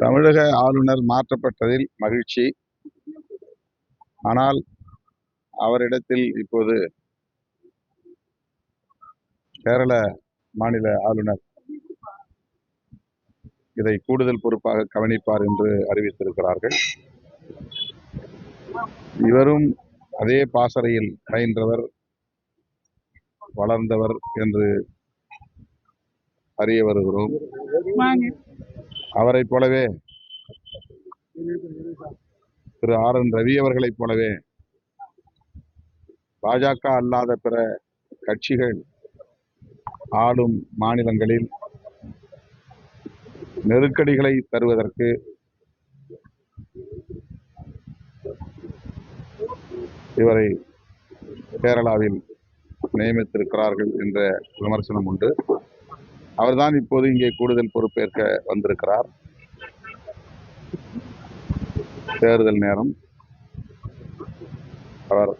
தமிழக ஆளுநர் மாற்றப்பட்டதில் மகிழ்ச்சி. ஆனால் அவரிடத்தில் இப்போது கேரள மாநில ஆளுநர் இதை கூடுதல் பொறுப்பாக கவனிப்பார் என்று அறிவித்திருக்கிறார்கள். இவரும் அதே பாசறையில் பயின்றவர், வளர்ந்தவர் என்று அறிய வருகிறோம். அவரை போலவே திரு RN ரவி அவர்களைப் போலவே பாஜக அல்லாத பிற கட்சிகள் ஆளும் மாநிலங்களில் நெருக்கடிகளை தருவதற்கு இவரை கேரளாவில் நியமித்திருக்கிறார்கள் என்ற விமர்சனம் உண்டு. அவர்தான் இப்போது இங்கே கூடுதல் பொறுப்பேற்க வந்திருக்கிறார். தேர்தல் நேரம். அவர்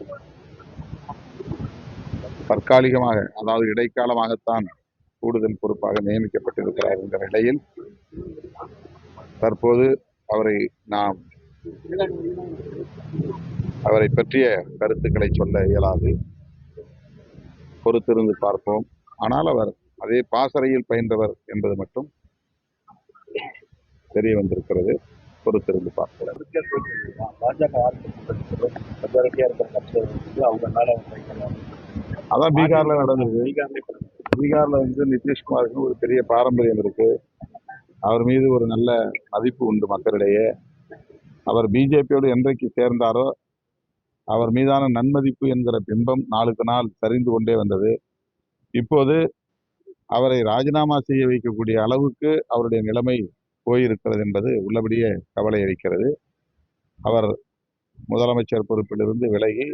தற்காலிகமாக, அதாவது இடைக்காலமாகத்தான் கூடுதல் பொறுப்பாக நியமிக்கப்பட்டிருக்கிறார் என்ற நிலையில் தற்போது அவரை பற்றிய கருத்துக்களை சொல்ல இயலாது. பொறுத்திருந்து பார்ப்போம். ஆனால் அவர் அதே பாசறையில் பயின்றவர் என்பது மட்டும் தெரிய வந்திருக்கிறது. பொறுத்திருந்து பார்ப்போம். அதான் பீகார்ல நடந்தது. பீகார்ல நிதிஷ்குமாருக்கு ஒரு பெரிய பாரம்பரியம் இருக்கு. அவர் மீது ஒரு நல்ல மதிப்பு உண்டு மக்களிடையே. அவர் பிஜேபியோடு என்றைக்கு சேர்ந்தாரோ அவர் மீதான நன்மதிப்பு என்கிற பிம்பம் நாளுக்கு நாள் சரிந்து கொண்டே வந்தது. இப்போது அவரை ராஜினாமா செய்ய வைக்கக்கூடிய அளவுக்கு அவருடைய நிலைமை போயிருக்கிறது என்பது உள்ளபடியே கவலை அளிக்கிறது. அவர் முதலமைச்சர் பொறுப்பிலிருந்து விலகி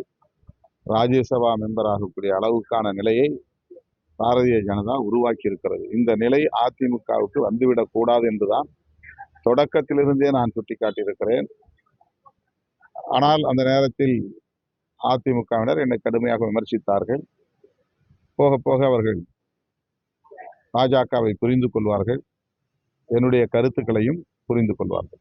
ராஜ்யசபா மெம்பர் ஆகக்கூடிய அளவுக்கான நிலையை பாரதிய ஜனதா உருவாக்கி இருக்கிறது. இந்த நிலை அதிமுகவுக்கு வந்துவிடக் கூடாது என்றுதான் தொடக்கத்திலிருந்தே நான் சுட்டிக்காட்டியிருக்கிறேன். ஆனால் அந்த நேரத்தில் அதிமுகவினர் என்னை கடுமையாக விமர்சித்தார்கள். போக போக அவர்கள் பாஜகவை புரிந்து கொள்வார்கள், என்னுடைய கருத்துக்களையும் புரிந்து கொள்வார்கள்.